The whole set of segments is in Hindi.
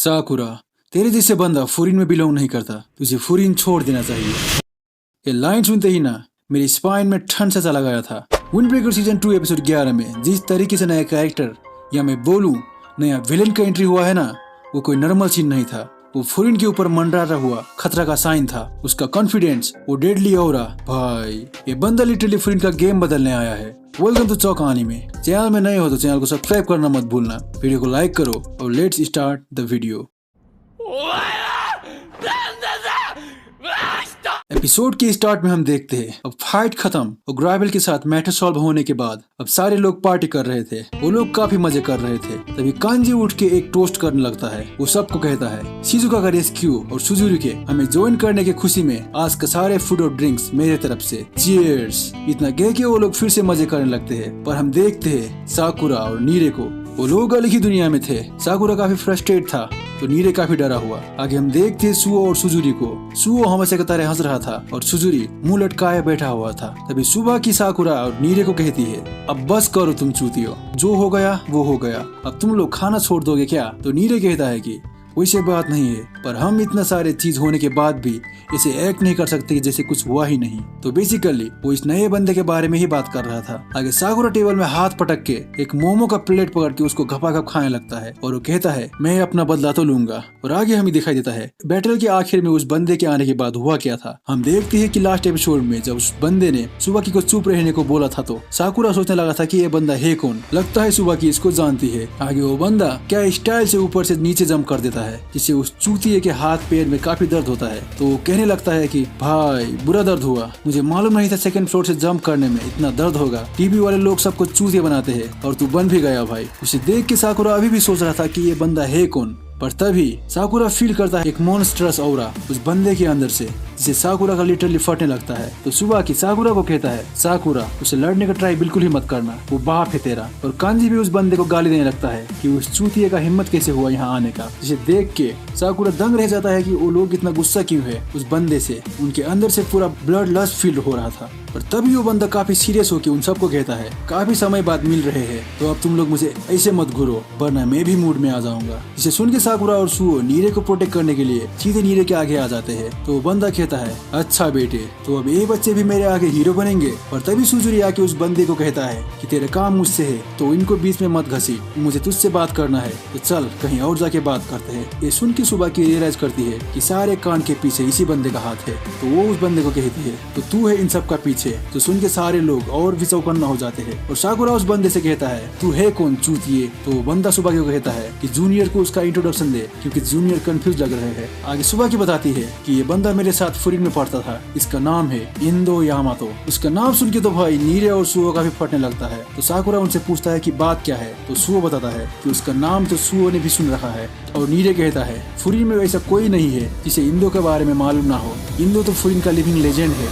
साकुरा, तेरे जैसे बंदा फुरिन में बिलोंग नहीं करता, तुझे फुरिन छोड़ देना चाहिए। ये लाइन सुनते ही ना मेरी स्पाइन में ठंड सा चला गया था। विंड ब्रेकर सीजन 2 एपिसोड 11 में जिस तरीके से नया कैरेक्टर या मैं बोलूं नया विलेन का एंट्री हुआ है ना, वो कोई नॉर्मल सीन नहीं था। वो फुरिन के ऊपर मंडराता हुआ खतरा का साइन था। उसका कॉन्फिडेंस, वो डेडली ऑरा, भाई ये बंदा लिटरली फुरिन का गेम बदलने आया है। Welcome to Chowk anime. Channel में नए हो तो चैनल को सब्सक्राइब करना मत भूलना, वीडियो को लाइक करो और let's start the video. Episode के स्टार्ट में हम देखते हैं अब फाइट खत्म और ग्राइवल के साथ मैटर सॉल्व होने के बाद अब सारे लोग पार्टी कर रहे थे। वो लोग काफी मजे कर रहे थे। तभी कांजी उठ के एक टोस्ट करने लगता है। वो सबको कहता है शिजुका का रेस्क्यू और सुजुरी के हमें ज्वाइन करने की खुशी में आज का सारे फूड और ड्रिंक्स मेरे तरफ से, चीयर्स। इतना कह के वो लोग फिर से मजे करने लगते हैं। पर हम देखते हैं साकुरा और नीरे को। वो लोग अलग ही दुनिया में थे। साकुरा काफी फ्रस्ट्रेट था तो नीरे काफी डरा हुआ। आगे हम देखते हैं सुओ और सुजुरी को। सुओ हमेशा की तरह हंस रहा था और सुजुरी मुंह लटकाए बैठा हुआ था। तभी सुबह की साकुरा और नीरे को कहती है, अब बस करो तुम चूतियो, जो हो गया वो हो गया, अब तुम लोग खाना छोड़ दोगे क्या? तो नीरे कहता है कि वैसे बात नहीं है, पर हम इतना सारे चीज होने के बाद भी इसे एक्ट नहीं कर सकते जैसे कुछ हुआ ही नहीं। तो बेसिकली वो इस नए बंदे के बारे में ही बात कर रहा था। आगे साकुरा टेबल में हाथ पटक के एक मोमो का प्लेट पकड़ के उसको घपाघप खाने लगता है और वो कहता है मैं अपना बदला तो लूंगा। और आगे हमें दिखाई देता है बैटल के आखिर में उस बंदे के आने के बाद हुआ क्या था। हम देखते हैं कि लास्ट एपिसोड में जब उस बंदे ने सुबाकी को चुप रहने को बोला था तो साकुरा सोचने लगा था कि ये बंदा है कौन। लगता है सुबाकी इसको जानती है। आगे वो बंदा क्या स्टाइल से ऊपर से नीचे जंप कर देता है जिससे उस चूतिए के हाथ पैर में काफी दर्द होता है। तो वो कहने लगता है कि भाई बुरा दर्द हुआ, मुझे मालूम नहीं था सेकंड फ्लोर से जंप करने में इतना दर्द होगा। टीवी वाले लोग सबको चूतिया बनाते हैं और तू बन भी गया भाई। उसे देख के साकुरा अभी भी सोच रहा था कि ये बंदा है कौन। पर तभी साकुरा फील करता है एक मॉन्स्टरस ऑरा उस बंदे के अंदर से, जिसे साकुरा का लिटरली फटने लगता है। तो सुबह की साकुरा को कहता है साकुरा उसे लड़ने का ट्राई बिल्कुल ही मत करना, वो बाप है तेरा। और कांजी भी उस बंदे को गाली देने लगता है कि उस चूतिए का हिम्मत कैसे हुआ यहाँ आने का। जिसे देख के साकुरा दंग रह जाता है कि वो लोग इतना गुस्सा क्यों है उस बंदे से। उनके अंदर से पूरा ब्लड लस्ट फील हो रहा था। पर तभी वो बंदा काफी सीरियस होकर उन सबको कहता है काफी समय बाद मिल रहे हैं तो अब तुम लोग मुझे ऐसे मत घूरो वरना मैं भी मूड में आ जाऊंगा। जिसे सुन के साकुरा और सुओ नीरे को प्रोटेक्ट करने के लिए सीधे नीरे के आगे आ जाते हैं। तो वो बंदा कहता है अच्छा बेटे, तो अब ये बच्चे भी मेरे आगे हीरो बनेंगे। और तभी सुजुरी आके उस बंदे को कहता है कि तेरा काम मुझसे है तो इनको बीच में मत घसी, मुझे तुझसे बात करना है तो चल कहीं और जाके बात करते हैं। ये सुन के सुबह की रियलाइज करती है कि सारे कांड के पीछे इसी बंदे का हाथ है। तो वो उस बंदे को कहती है तो तू है इन सब का पीछे। तो सुन के सारे लोग और भी चौकन्ना हो जाते हैं। और साकुरा उस बंदे से कहता है तू है कौन चूतिए? तो बंदा सुबह को कहता है कि जूनियर को उसका इंट्रोडक्शन दे क्योंकि जूनियर कंफ्यूज लग रहे हैं। आगे सुबह की बताती है कि ये बंदा मेरे साथ फुरिन में पढ़ता था, इसका नाम है इंदो यामातो। उसका नाम सुन के तो भाई नीरे और सुओ का भी फटने लगता है। तो साकुरा उनसे पूछता है कि बात क्या है। तो सुओ बताता है कि उसका नाम तो सुओ ने भी सुन रखा है। और नीरे कहता है फुरिन में वैसा कोई नहीं है जिसे इंदो के बारे में मालूम ना हो, इंदो तो फुरिन का लिविंग लेजेंड है।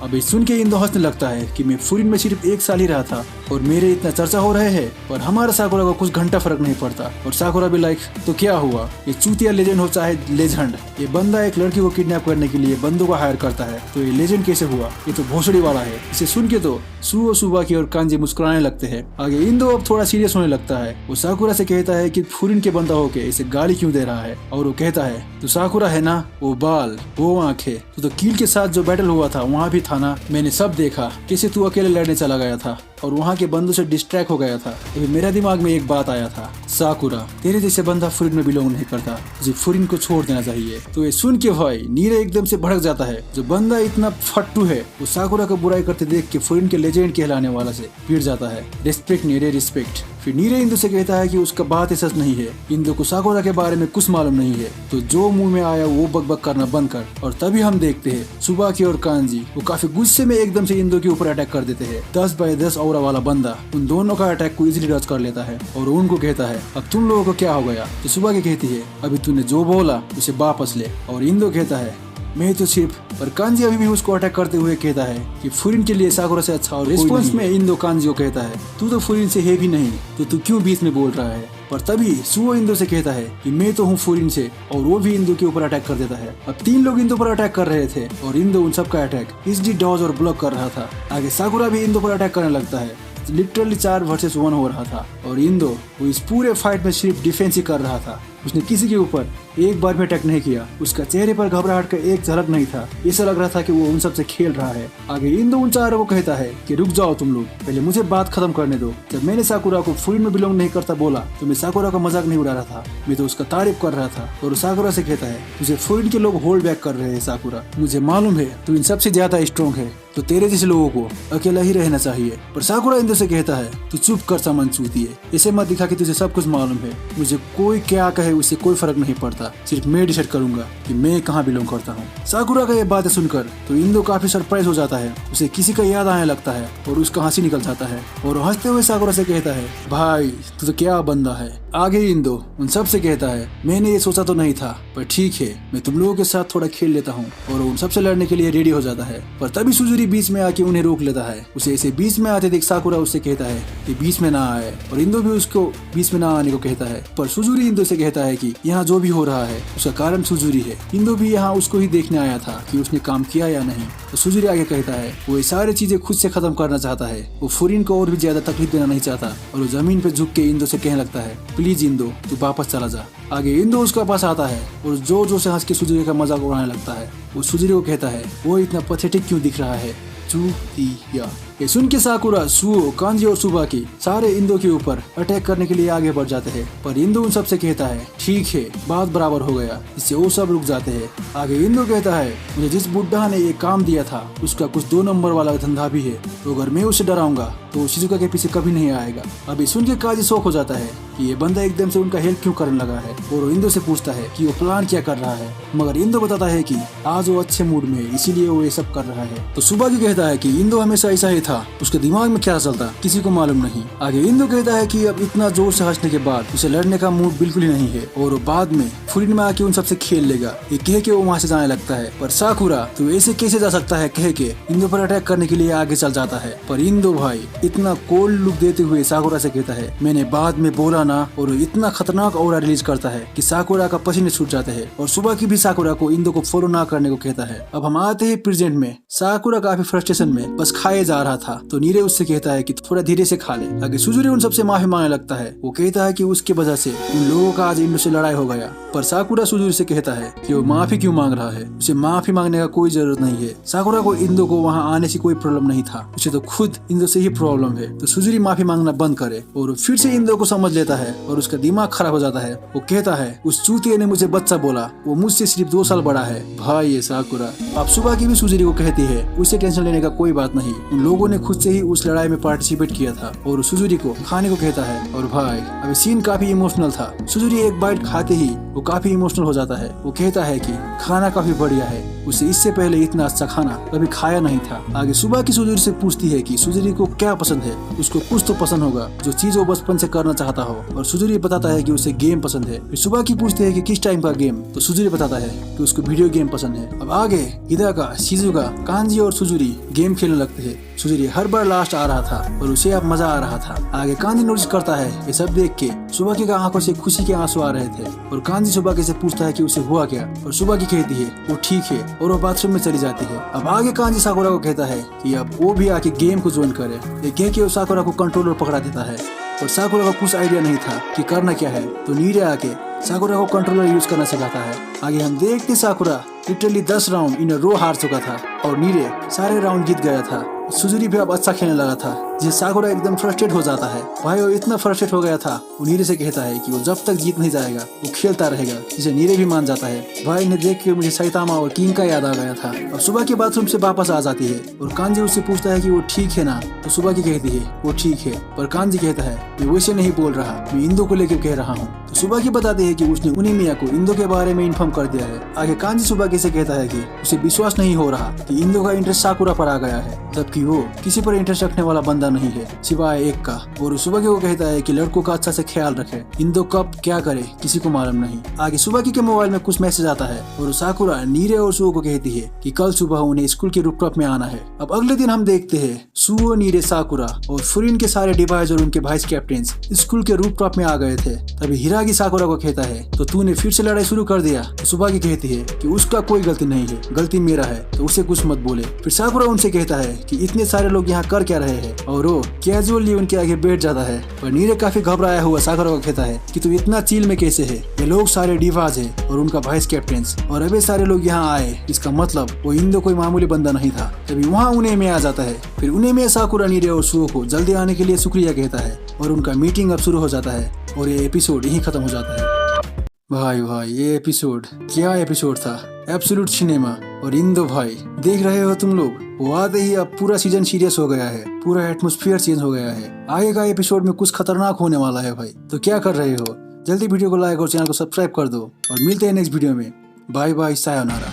अभी सुन के इंदो हंसने लगता है कि मैं फुरिन में सिर्फ 1 साल ही रहा था और मेरे इतना चर्चा हो रहे हैं पर हमारा साकुरा को कुछ घंटा फर्क नहीं पड़ता। और साकुरा भी लाइक तो क्या हुआ, ये चूतिया लेजेंड हो चाहे लेजेंड, ये बंदा एक लड़की को किडनैप करने के लिए बंदों को हायर करता है तो ये लेजेंड कैसे हुआ? ये तो भोसड़ी वाला है। इसे सुन के तो सुओ सुबह की और कांजी मुस्कुराने लगते हैं। आगे इंदो अब थोड़ा सीरियस होने लगता है। वो साकुरा से कहता है कि फुरिन के बंदा होके इसे गाली क्यों दे रहा है। और वो कहता है तो साकुरा है ना, वो बाल वो आंखें, तो कील के साथ जो बैटल हुआ था वहाँ भी था ना, मैंने सब देखा कैसे तू अकेले लड़ने चला गया था और वहाँ के बंदों से डिस्ट्रैक्ट हो गया था। तो मेरा दिमाग में एक बात आया था साकुरा तेरे जैसे बंदा फुरिन में बिलोंग नहीं करता, तुझे फुरिन को छोड़ देना चाहिए। तो ये सुन के भाई नीरे एकदम से भड़क जाता है। जो बंदा इतना फट्टू है वो साकुरा को बुराई करते देख के फुरिन के लेजेंड कहलाने वाला से भिड़ जाता है। रिस्पेक्ट नीरे रिस्पेक्ट। फिर नीरे इंदो से कहता है कि उसका बात सच नहीं है, इंदो को साकुरा के बारे में कुछ मालूम नहीं है तो जो मुंह में आया वो बकबक करना बंद कर। और तभी हम देखते हैं सुबह की और कांजी वो काफी गुस्से में एकदम से इंदो के ऊपर अटैक कर देते हैं। 10 बाय 10 ऑरा वाला बंदा उन दोनों का अटैक को इजीली डच कर लेता है और उनको कहता है अब तुम लोगों को क्या हो गया। तो सुबह की कहती है अभी तूने जो बोला उसे वापस ले। और इंदो कहता है मैं तो सिर्फ, पर कांजी अभी भी उसको अटैक करते हुए कहता है कि फुरिन के लिए साकुरा से अच्छा और रिस्पॉन्स में इंदो कांजी को कहता है तू तो फुरिन से है भी नहीं तो तू क्यों बीच में बोल रहा है। पर तभी सुओ इंदो से कहता है कि मैं तो हूँ फुरिन से और वो भी इंदो के ऊपर अटैक कर देता है। अब 3 लोग इंदो पर अटैक कर रहे थे और इंदो उन सबका अटैक इजली डॉज और ब्लॉक कर रहा था। आगे साकुरा भी इंदो पर अटैक करने लगता है लिटरली 4 वर्सेस 1 हो रहा था और इंदो वो इस पूरे फाइट में सिर्फ डिफेंस ही कर रहा था। उसने किसी के ऊपर एक बार भी अटैक नहीं किया। उसका चेहरे पर घबराहट का एक झलक नहीं था। ऐसा लग रहा था कि वो उन सब से खेल रहा है। आगे इंदो उन चारों को कहता है कि रुक जाओ तुम लोग, पहले मुझे बात खत्म करने दो। जब मैंने साकुरा को फुरिन में बिलोंग नहीं करता बोला तो मैं साकुरा का मजाक नहीं उड़ा रहा था, मैं तो उसका तारीफ कर रहा था। और साकुरा से कहता है तुझे फुरिन के लोग होल्ड बैक कर रहे हैं साकुरा, मुझे मालूम है तू इन सबसे ज्यादा स्ट्रॉन्ग है, तो तेरे जैसे लोगों को अकेला ही रहना चाहिए। पर साकुरा इंदो से कहता है तू चुप कर सामान चूतिए, ऐसे मत दिखा कि तुझे सब कुछ मालूम है। मुझे कोई क्या कहे उससे कोई फर्क नहीं पड़ता, सिर्फ मैं डिसाइड करूंगा कि मैं कहाँ बिलोंग करता हूँ। साकुरा का ये बातें सुनकर तो इंदो काफी सरप्राइज हो जाता है। उसे किसी का याद आने लगता है और उसका हंसी निकल जाता है और हंसते हुए साकुरा से कहता है भाई तू तो क्या बंदा है। आगे इंदो उन सब से कहता है मैंने ये सोचा तो नहीं था, पर ठीक है मैं तुम लोगों के साथ थोड़ा खेल लेता हूँ। और उन सबसे लड़ने के लिए रेडी हो जाता है। पर तभी सुजुरी बीच में आके उन्हें रोक लेता है। उसे ऐसे बीच में आते देख साकुरा उससे कहता है कि बीच में ना आए और इंदो भी उसको बीच में ना आने को कहता है। पर सुजुरी इंदो से कहता है कि यहाँ जो भी हो रहा है उसका कारण सुजुरी है। इंदो भी यहाँ उसको ही देखने आया था कि उसने काम किया या नहीं। तो सुजुरी आगे कहता है वो ये सारी चीजें खुद से खत्म करना चाहता है। वो फुरिन को और भी ज्यादा तकलीफ देना नहीं चाहता और वो जमीन पे झुक के इंदो से कहने लगता है प्लीज इंदो तू वापस चला जा। आगे इंदो उसके पास आता है और जोर जोर से हंस के सुजुरी का मजाक उड़ाने लगता है। वो सुजुरी को कहता है वो इतना पैथेटिक क्यों दिख रहा है चूतिया। ये सुन के साकुरा, सुओ, कांजी और सुबाकी सारे इंदो के ऊपर अटैक करने के लिए आगे बढ़ जाते हैं। पर इंदो उन सबसे कहता है ठीक है बात बराबर हो गया, इससे वो सब रुक जाते हैं। आगे इंदो कहता है मुझे जिस बुड्ढा ने ये काम दिया था उसका कुछ 2 नंबर वाला धंधा भी है, तो अगर मैं उसे डराऊंगा तो शिजुका के पीछे कभी नहीं आएगा। अभी सुन के काजी शौक हो जाता है कि ये बंदा एकदम से उनका हेल्प क्यों करने लगा है और वो इंदो से पूछता है कि वो प्लान क्या कर रहा है। मगर इंदो बताता है कि आज वो अच्छे मूड में है इसीलिए वो ये सब कर रहा है। तो सुबाकी कहता है कि इंदो हमेशा ऐसा ही था, उसके दिमाग में क्या चलता किसी को मालूम नहीं। आगे इंदो कहता है कि अब इतना जोर से हंसने के बाद उसे लड़ने का मूड बिल्कुल ही नहीं है और वो बाद में फुरिन में आके उन सबसे खेल लेगा। ये कह के वो वहाँ से जाने लगता है। पर साकुरा तो ऐसे कैसे जा सकता है कह के इंदो पर अटैक करने के लिए आगे चल जाता है। पर इंदो भाई इतना कोल्ड लुक देते हुए साकुरा से कहता है मैंने बाद में बोला ना, और इतना खतरनाक ऑरा रिलीज करता है कि साकुरा का पसीने छूट जाते हैं। और सुबह की भी साकुरा को इंदो को फॉलो ना करने को कहता है। अब हम आते हैं प्रेजेंट में। साकुरा काफी फ्रस्ट्रेशन में बस खाए जा रहा था तो नीरे उससे कहता है कि थोड़ा धीरे से खा ले। आगे सुजुरी उन सबसे माफी मांगने लगता है। वो कहता है कि उसकी वजह से उन लोगों का आज इंदो से लड़ाई हो गया। पर साकुरा सुजुरी से कहता है कि वो माफी क्यों मांग रहा है, उसे माफी मांगने का कोई जरूरत नहीं है। साकुरा को इंदो को वहाँ आने से कोई प्रॉब्लम नहीं था, उसे तो खुद इंदो से ही प्रॉब्लम है। तो सुजुरी माफी मांगना बंद करे और फिर से इंदो को समझ लेता है और उसका दिमाग खराब हो जाता है। वो कहता है उस चूतिए ने मुझे बच्चा बोला, वो मुझसे सिर्फ 2 साल बड़ा है। भाई ये साकुरा। अब सुबह की भी सुजुरी को कहती है उसे टेंशन लेने का कोई बात नहीं, उन लोगों ने खुद से ही उस लड़ाई में पार्टिसिपेट किया था। और सुजुरी को खाने को कहता है। और भाई अभी सीन काफी इमोशनल था। सुजुरी एक बाइट खाते ही वो काफी इमोशनल हो जाता है। वो कहता है कि खाना काफी बढ़िया है, उसे इससे पहले इतना अच्छा खाना कभी खाया नहीं था। आगे सुबह की सुजुरी से पूछती है कि सुजुरी को क्या पसंद है। उसको कुछ तो पसंद होगा जो चीज वो बचपन से करना चाहता हो। और सुजुरी बताता है कि उसे गेम पसंद है। फिर सुबह की पूछती है कि किस टाइम का गेम, तो सुजुरी बताता है कि उसको वीडियो गेम पसंद है। अब आगे हिदाका, शिजुका, कांजी और सुजुरी गेम खेलने लगते हैं। सुजुरी हर बार लास्ट आ रहा था और उसे अब मजा आ रहा था। आगे कांजी नोटिस करता है ये सब देख के सुबाकी का आंखों से खुशी के आंसू आ रहे थे। और कांजी सुबाकी से पूछता है कि उसे हुआ क्या। और सुबाकी कहती है वो ठीक है और वो बाथरूम में चली जाती है। अब आगे कांजी साकुरा को कहता है कि अब वो भी आके गेम को ज्वाइन करे। ये कह के वो साकुरा को कंट्रोलर पकड़ा देता है और साकुरा को कुछ आइडिया नहीं था कि करना क्या है। तो नीरे आके साकुरा को कंट्रोलर यूज करना सिखाता है। आगे हम देखते साकुरा लिटरली 10 राउंड इन रो हार चुका था और नीरे सारे राउंड जीत गया था। सुजुरी भी अब अच्छा खेलने लगा था, जिससे साकुरा एकदम फ्रस्ट्रेट हो जाता है। भाई वो इतना फ्रस्ट्रेट हो गया था, वो नीरे से कहता है कि वो जब तक जीत नहीं जाएगा वो खेलता रहेगा, जिसे नीरे भी मान जाता है। भाई ने देख के मुझे साइतामा और किंग का याद आ गया था। अब सुबह के बाथरूम से वापस आ जाती है और कांजी उससे पूछता है कि वो ठीक है ना। तो सुबह की कहती है वो ठीक है, पर कांजी कहता है मैं वैसे नहीं बोल रहा, मैं इंदो को लेकर कह रहा हूँ। तो सुबह की बताती है कि उसने उनिमिया को इंदो के बारे में इन्फॉर्म कर दिया है। आगे कांजी सुबह से कहता है कि उसे विश्वास नहीं हो रहा कि इंदो का इंटरेस्ट साकुरा पर आ गया है, जबकि वो किसी पर इंटरेस्ट रखने वाला बंदा नहीं है सिवाय एक का। और सुबह को कहता है कि लड़कों का अच्छा से ख्याल रखे, इंदो कब क्या करे किसी को मालूम नहीं। आगे सुबह के मोबाइल में कुछ मैसेज आता है और साकुरा नीरे और सुओ को कहती है कि कल सुबह उन्हें स्कूल के रूफटॉप में आना है। अब अगले दिन हम देखते हैं सुओ, नीरे, साकुरा और फुरिन के सारे डिवाइस और उनके वाइस कैप्टन स्कूल के रूफटॉप में आ गए थे। तभी हिरागी साकुरा को कहता है तो तूने फिर से लड़ाई शुरू कर दिया। तो सुबह की कहती है कि उसका कोई गलती नहीं है, गलती मेरा है, तो उसे कुछ मत बोले। फिर साकुरा उनसे कहता है कि इतने सारे लोग यहाँ कर क्या रहे हैं, और वो कैजुअली उनके आगे बैठ जाता है। और नीरे काफी घबराया हुआ साकुरा को कहता है कि तू इतना चिल में कैसे है, ये लोग सारे डिवाज है और उनका वाइस कैप्टन और अभी सारे लोग यहाँ आए, इसका मतलब वो इंदो कोई मामूली बंदा नहीं था। तभी वहाँ उन्हें में आ जाता है। फिर उन्हें में साकुरा नीरे और सुओ को जल्दी आने के लिए शुक्रिया कहता है और उनका मीटिंग अब शुरू हो जाता है और ये एपिसोड यहीं खत्म हो जाता है। भाई ये एपिसोड क्या एपिसोड था, एब्सोल्यूट सिनेमा। और इंदो भाई देख रहे हो तुम लोग, वो आते ही अब पूरा सीजन सीरियस हो गया है, पूरा एटमॉस्फेयर चेंज हो गया है। आगे का एपिसोड में कुछ खतरनाक होने वाला है भाई। तो क्या कर रहे हो, जल्दी वीडियो को लाइक और चैनल को सब्सक्राइब कर दो और मिलते हैं नेक्स्ट वीडियो में। Bye bye, sayonara.